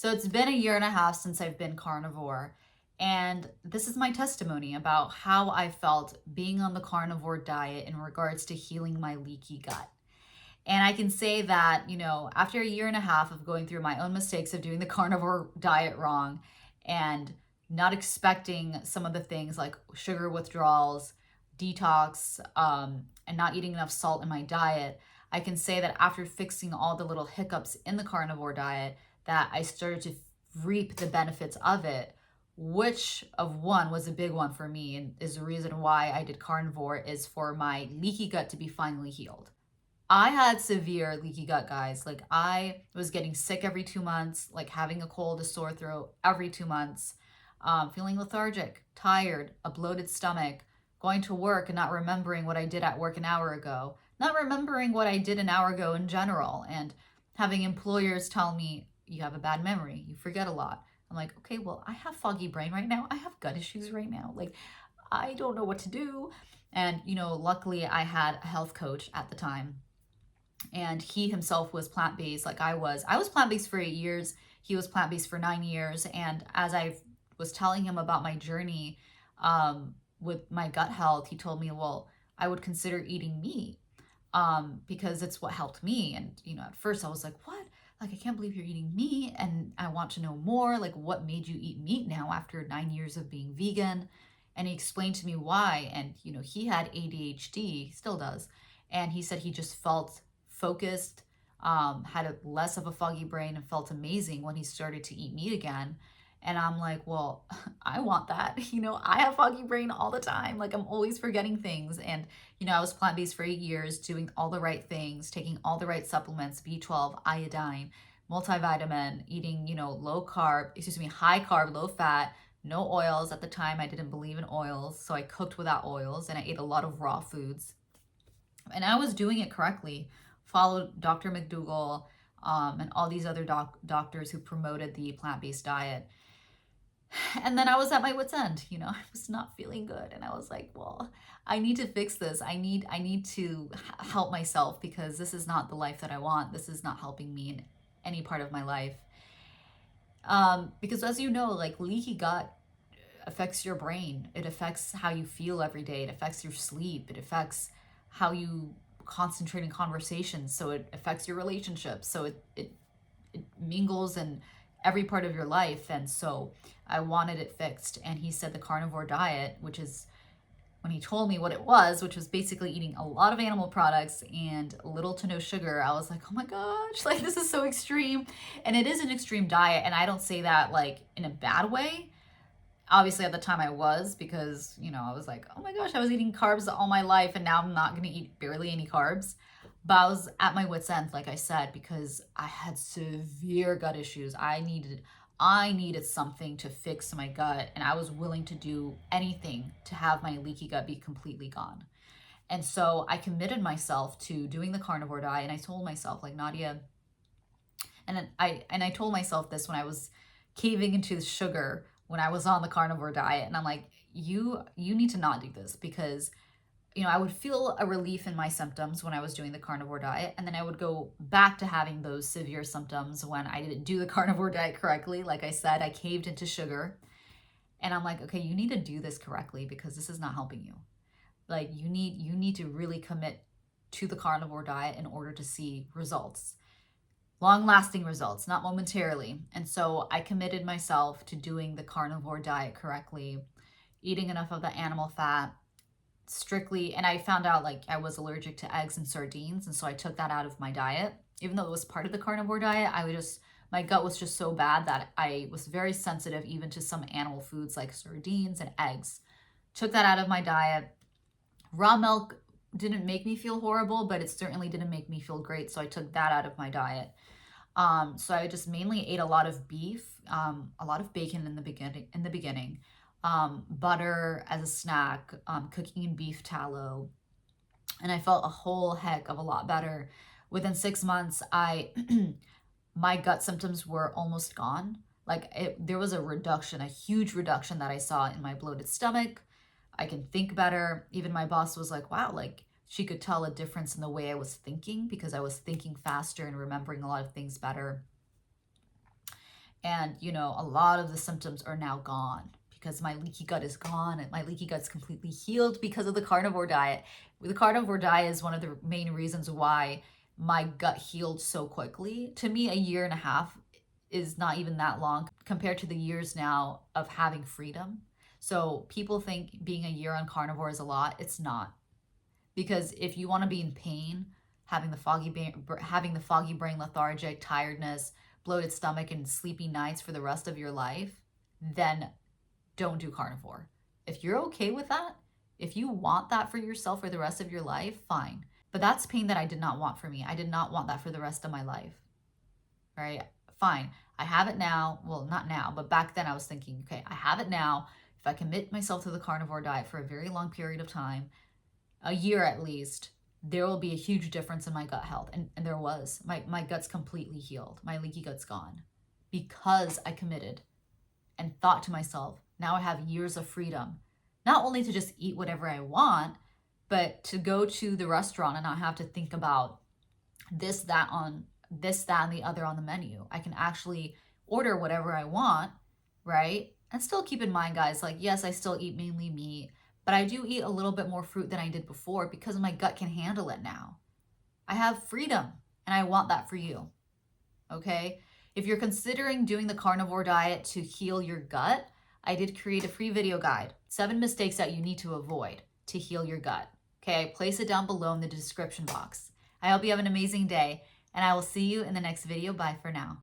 So it's been a year and a half since I've been carnivore. And this is my testimony about how I felt being on the carnivore diet in regards to healing my leaky gut. And I can say that, after a year and a half of going through my own mistakes of doing the carnivore diet wrong and not expecting some of the things like sugar withdrawals, detox, and not eating enough salt in my diet, I can say that after fixing all the little hiccups in the carnivore diet, that I started to reap the benefits of it, which of one was a big one for me and is the reason why I did carnivore, is for my leaky gut to be finally healed. I had severe leaky gut, guys. Like, I was getting sick every 2 months, like having a cold, a sore throat every 2 months, feeling lethargic, tired, a bloated stomach, going to work and not remembering what I did at work an hour ago, not remembering what I did an hour ago in general, and having employers tell me, you have a bad memory, you forget a lot. I'm like, okay, well, I have foggy brain right now. I have gut issues right now. Like, I don't know what to do. And, luckily I had a health coach at the time, and he himself was plant-based like I was. I was plant-based for 8 years. He was plant-based for 9 years. And as I was telling him about my journey with my gut health, he told me, well, I would consider eating meat because it's what helped me. And, at first I was like, what? Like, I can't believe you're eating meat. And I want to know more. Like, what made you eat meat now after 9 years of being vegan? And he explained to me why. And, he had ADHD, he still does. And he said he just felt focused, had less of a foggy brain, and felt amazing when he started to eat meat again. And I'm like, well, I want that. I have foggy brain all the time. Like, I'm always forgetting things. And, I was plant-based for 8 years, doing all the right things, taking all the right supplements, B12, iodine, multivitamin, eating, high carb, low fat, no oils. At the time, I didn't believe in oils. So I cooked without oils and I ate a lot of raw foods. And I was doing it correctly, followed Dr. McDougall and all these other doctors who promoted the plant-based diet. And then I was at my wit's end. I was not feeling good. And I was like, well, I need to fix this. I need to help myself, because this is not the life that I want. This is not helping me in any part of my life. Because as you know, like, leaky gut affects your brain. It affects how you feel every day. It affects your sleep. It affects how you concentrate in conversations. So it affects your relationships. So it mingles in every part of your life. And so I wanted it fixed. And he said the carnivore diet, which is, when he told me what it was, which was basically eating a lot of animal products and little to no sugar, I was like, oh my gosh, like, this is so extreme. And it is an extreme diet. And I don't say that like in a bad way. Obviously at the time I was, because, I was like, oh my gosh, I was eating carbs all my life and now I'm not going to eat barely any carbs. But I was at my wit's end, like I said, because I had severe gut issues. I needed something to fix my gut, and I was willing to do anything to have my leaky gut be completely gone. And so I committed myself to doing the carnivore diet, and I told myself, like, Nadia, and I told myself this when I was caving into the sugar when I was on the carnivore diet, and I'm like, you need to not do this, because I would feel a relief in my symptoms when I was doing the carnivore diet. And then I would go back to having those severe symptoms when I didn't do the carnivore diet correctly. Like I said, I caved into sugar. And I'm like, okay, you need to do this correctly, because this is not helping you. Like, you need to really commit to the carnivore diet in order to see results. Long-lasting results, not momentarily. And so I committed myself to doing the carnivore diet correctly, eating enough of the animal fat, strictly. And I found out, like, I was allergic to eggs and sardines, and so I took that out of my diet. Even though it was part of the carnivore diet, my gut was just so bad that I was very sensitive even to some animal foods like sardines and eggs. Took that out of my diet. Raw milk didn't make me feel horrible, but it certainly didn't make me feel great, so I took that out of my diet. So I just mainly ate a lot of beef, a lot of bacon in the beginning, butter as a snack, cooking in beef tallow. And I felt a whole heck of a lot better. Within 6 months, my gut symptoms were almost gone. Like, there was a reduction, a huge reduction that I saw in my bloated stomach. I can think better. Even my boss was like, wow, like, she could tell a difference in the way I was thinking, because I was thinking faster and remembering a lot of things better. And, you know, a lot of the symptoms are now gone because my leaky gut is gone and my leaky gut's completely healed because of the carnivore diet. The carnivore diet is one of the main reasons why my gut healed so quickly. To me, a year and a half is not even that long compared to the years now of having freedom. So people think being a year on carnivore is a lot. It's not. Because if you want to be in pain, having the foggy brain, lethargic, tiredness, bloated stomach, and sleepy nights for the rest of your life, then don't do carnivore. If you're okay with that, if you want that for yourself for the rest of your life, fine. But that's pain that I did not want for me. I did not want that for the rest of my life. Right? Fine. I have it now. Well, not now, but back then I was thinking, okay, I have it now. If I commit myself to the carnivore diet for a very long period of time, a year at least, there will be a huge difference in my gut health. And there was. My gut's completely healed. My leaky gut's gone because I committed and thought to myself, now I have years of freedom, not only to just eat whatever I want, but to go to the restaurant and not have to think about this, that, and the other on the menu. I can actually order whatever I want, right? And still keep in mind, guys, like, yes, I still eat mainly meat, but I do eat a little bit more fruit than I did before because my gut can handle it now. I have freedom, and I want that for you, okay? If you're considering doing the carnivore diet to heal your gut, I did create a free video guide, 7 mistakes that you need to avoid to heal your gut. Okay, I place it down below in the description box. I hope you have an amazing day, and I will see you in the next video. Bye for now.